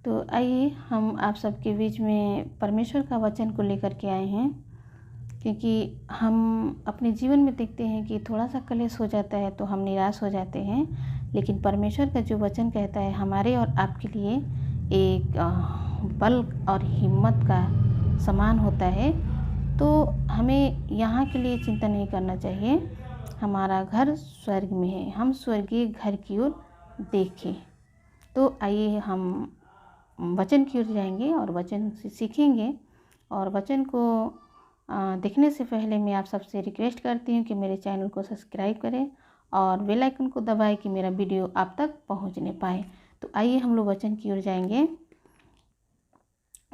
तो आइए हम आप सबके बीच में परमेश्वर का वचन को लेकर के आए हैं, क्योंकि हम अपने जीवन में देखते हैं कि थोड़ा सा क्लेश हो जाता है तो हम निराश हो जाते हैं। लेकिन परमेश्वर का जो वचन कहता है हमारे और आपके लिए एक बल और हिम्मत का समान होता है। तो हमें यहाँ के लिए चिंता नहीं करना चाहिए। हमारा घर स्वर्ग में है, हम स्वर्गीय घर की ओर देखें। तो आइए हम वचन की ओर जाएंगे और वचन से सीखेंगे। और वचन को देखने से पहले मैं आप सबसे रिक्वेस्ट करती हूँ कि मेरे चैनल को सब्सक्राइब करें और बेल आइकन को दबाएं कि मेरा वीडियो आप तक पहुँचने पाए। तो आइए हम लोग वचन की ओर जाएंगे।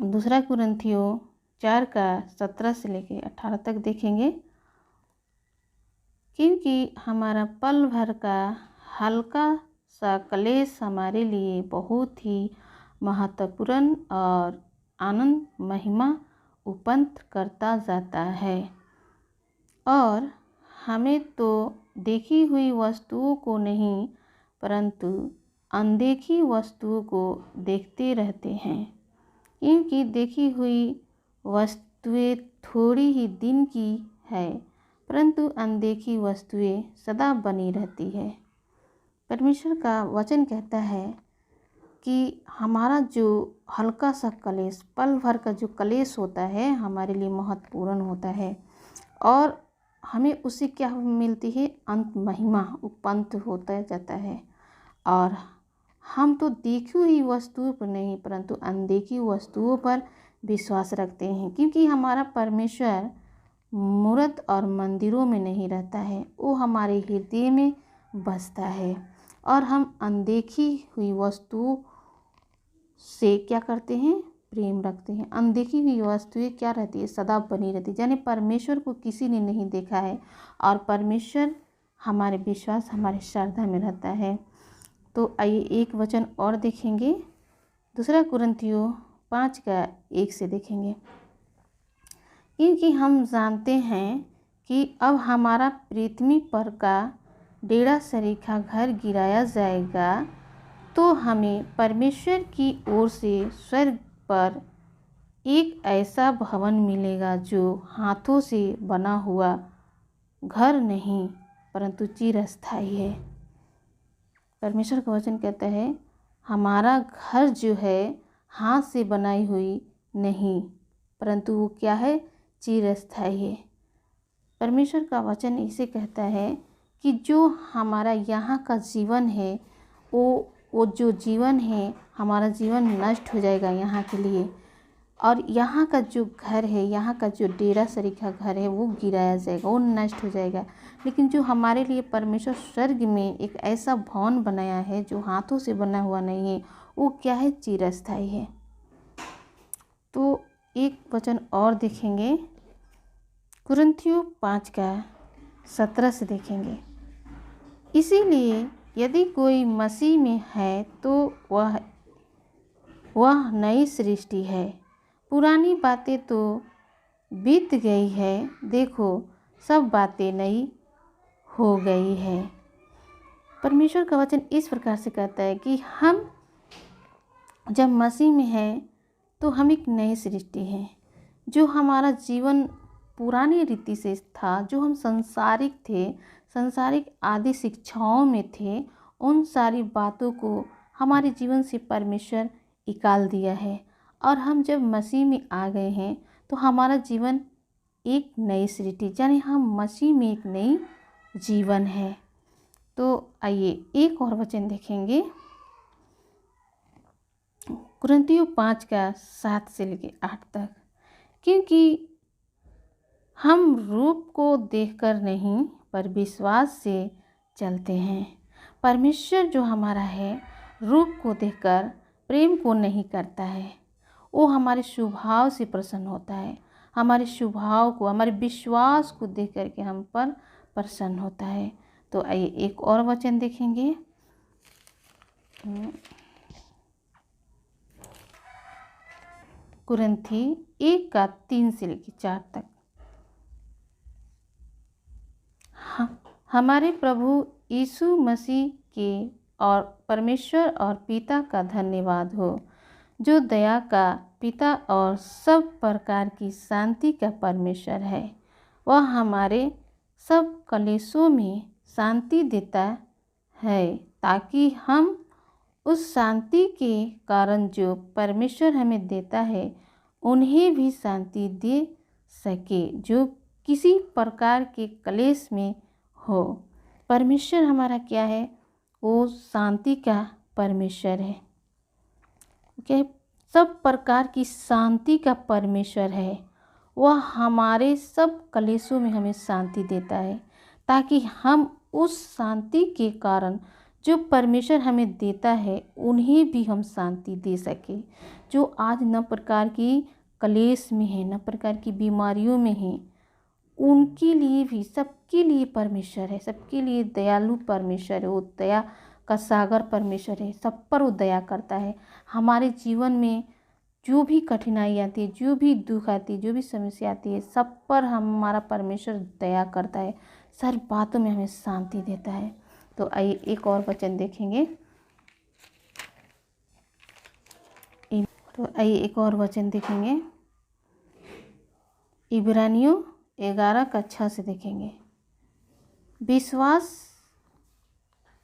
दूसरा कुरिन्थियों 4 का 17 से लेकर 18 तक देखेंगे। क्योंकि हमारा पल भर का हल्का सा क्लेश हमारे लिए बहुत ही महत्वपूर्ण और आनंद महिमा उत्पन्न करता जाता है। और हमें तो देखी हुई वस्तुओं को नहीं परंतु अनदेखी वस्तुओं को देखते रहते हैं, क्योंकि देखी हुई वस्तुएं थोड़ी ही दिन की है परंतु अनदेखी वस्तुएं सदा बनी रहती है। परमेश्वर का वचन कहता है कि हमारा जो हल्का सा क्लेश, पल भर का जो क्लेश होता है हमारे लिए महत्वपूर्ण होता है और हमें उससे क्या मिलती है, अंत महिमा उत्पन्न होता जाता है। और हम तो देखी हुई वस्तुओं पर नहीं परंतु अनदेखी वस्तुओं पर विश्वास रखते हैं, क्योंकि हमारा परमेश्वर मूर्त और मंदिरों में नहीं रहता है, वो हमारे हृदय में बसता है। और हम अनदेखी हुई वस्तुओं से क्या करते हैं, प्रेम रखते हैं। अनदेखी हुई वस्तुएं क्या रहती है, सदा बनी रहती है। यानी परमेश्वर को किसी ने नहीं देखा है और परमेश्वर हमारे विश्वास, हमारे श्रद्धा में रहता है। तो आइए एक वचन और देखेंगे। दूसरा कुरिन्थियों 5 का 1 से देखेंगे। क्योंकि हम जानते हैं कि अब हमारा पृथ्वी पर का डेरा सरीखा घर गिराया जाएगा, तो हमें परमेश्वर की ओर से स्वर्ग पर एक ऐसा भवन मिलेगा जो हाथों से बना हुआ घर नहीं परंतु चिरस्थायी है। परमेश्वर का वचन कहता है हमारा घर जो है हाथ से बनाई हुई नहीं परंतु वो क्या है, चिरस्थायी है। परमेश्वर का वचन इसे कहता है कि जो हमारा यहाँ का जीवन है वो जो जीवन है, हमारा जीवन नष्ट हो जाएगा यहाँ के लिए। और यहाँ का जो घर है, यहाँ का जो डेरा सरीखा घर है वो गिराया जाएगा, वो नष्ट हो जाएगा। लेकिन जो हमारे लिए परमेश्वर स्वर्ग में एक ऐसा भवन बनाया है जो हाथों से बना हुआ नहीं है, वो क्या है, चिरस्थायी है। तो एक वचन और देखेंगे, कुरिन्थियों 5 का 17 से देखेंगे। इसीलिए यदि कोई मसीह में है तो वह नई सृष्टि है, पुरानी बातें तो बीत गई है, देखो सब बातें नई हो गई है। परमेश्वर का वचन इस प्रकार से कहता है कि हम जब मसीह में हैं तो हम एक नई सृष्टि हैं। जो हमारा जीवन पुरानी रीति से था, जो हम संसारिक थे, संसारिक आदि शिक्षाओं में थे, उन सारी बातों को हमारे जीवन से परमेश्वर निकाल दिया है। और हम जब मसीह में आ गए हैं तो हमारा जीवन एक नई सृष्टि, यानी हम मसीह में एक नई जीवन है। तो आइए एक और वचन देखेंगे, कुरिन्थियों 5 का 7 से लेकर 8 तक। क्योंकि हम रूप को देखकर नहीं पर विश्वास से चलते हैं। परमेश्वर जो हमारा है रूप को देखकर प्रेम को नहीं करता है, वो हमारे स्वभाव से प्रसन्न होता है। हमारे स्वभाव को, हमारे विश्वास को देख करके हम पर प्रसन्न होता है। तो आइए एक और वचन देखेंगे, कुरिन्थी 1 का 3 से लेकर 4 तक। हमारे प्रभु यीशु मसीह के और परमेश्वर और पिता का धन्यवाद हो, जो दया का पिता और सब प्रकार की शांति का परमेश्वर है। वह हमारे सब कलेशों में शांति देता है, ताकि हम उस शांति के कारण जो परमेश्वर हमें देता है उन्हें भी शांति दे सके जो किसी प्रकार के क्लेश में हो। परमेश्वर हमारा क्या है? वो शांति का परमेश्वर है। क्या? सब प्रकार की शांति का परमेश्वर है। वह हमारे सब क्लेशों में हमें शांति देता है, ताकि हम उस शांति के कारण जो परमेश्वर हमें देता है उन्हें भी हम शांति दे सके। जो आज न प्रकार की क्लेश में है, न प्रकार की बीमारियों में है, उनके लिए भी, सबके लिए परमेश्वर है। सबके लिए दयालु परमेश्वर है। वो दया का सागर परमेश्वर है। सब पर वो दया करता है। हमारे जीवन में जो भी कठिनाई आती है, जो भी दुख आती है, जो भी समस्या आती है, सब पर हमारा परमेश्वर दया करता है। हर बातों में हमें शांति देता है। तो आइए एक और वचन देखेंगे। इब्रानियों 11:6 से देखेंगे।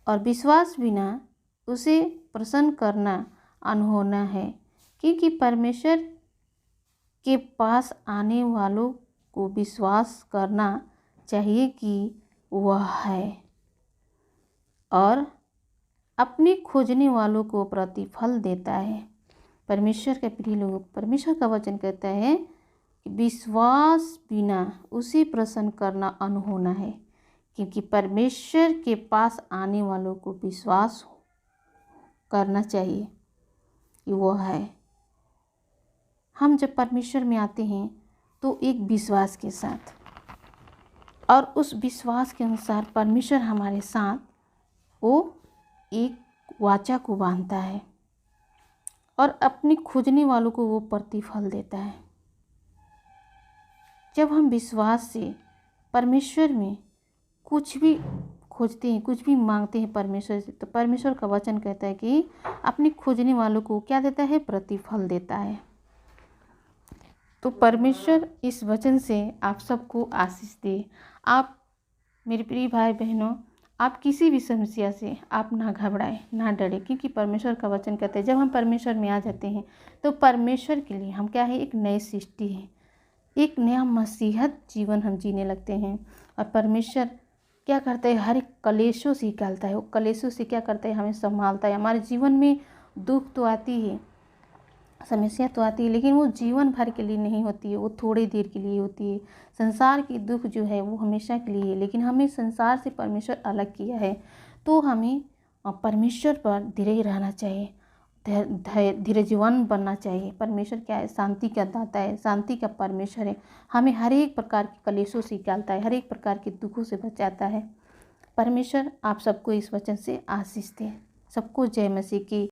विश्वास बिना उसे प्रसन्न करना अनहोना है, क्योंकि परमेश्वर के पास आने वालों को विश्वास करना चाहिए कि वह है, और अपने खोजने वालों को प्रतिफल देता है। परमेश्वर के प्रिय लोगों, परमेश्वर का वचन कहता है कि विश्वास बिना उसे प्रसन्न करना अनहोना है, क्योंकि परमेश्वर के पास आने वालों को विश्वास करना चाहिए कि वह है। हम जब परमेश्वर में आते हैं तो एक विश्वास के साथ, और उस विश्वास के अनुसार परमेश्वर हमारे साथ वो एक वाचा को बांधता है और अपनी खोजने वालों को वो प्रतिफल देता है। जब हम विश्वास से परमेश्वर में कुछ भी खोजते हैं, कुछ भी मांगते हैं परमेश्वर से, तो परमेश्वर का वचन कहता है कि अपने खोजने वालों को क्या देता है? प्रतिफल देता है। तो परमेश्वर इस वचन से आप सबको आशीष दे। आप मेरे प्रिय भाई बहनों, आप किसी भी समस्या से आप ना घबराएं, ना डरे, क्योंकि परमेश्वर का वचन कहते हैं जब हम परमेश्वर में आ जाते हैं तो परमेश्वर के लिए हम क्या है? एक नई सृष्टि है, एक नया मसीहत जीवन हम जीने लगते हैं। और परमेश्वर क्या करता है? हर एक कलेशों से निकालता है। वो कलेशों से क्या करता है? हमें संभालता है। हमारे जीवन में दुख तो आती है, समस्या तो आती है, लेकिन वो जीवन भर के लिए नहीं होती है, वो थोड़ी देर के लिए होती है। संसार की दुख जो है वो हमेशा के लिए है, लेकिन हमें संसार से परमेश्वर अलग किया है, तो हमें परमेश्वर पर धीरे रहना चाहिए, धैर्यवान बनना चाहिए। परमेश्वर क्या है? शांति का दाता है, शांति का परमेश्वर है। हमें हर एक प्रकार के कलेशों से निकालता है, हर एक प्रकार के दुखों से बचाता है। परमेश्वर आप सबको इस वचन से आशीष दे। सबको जय मसीह की।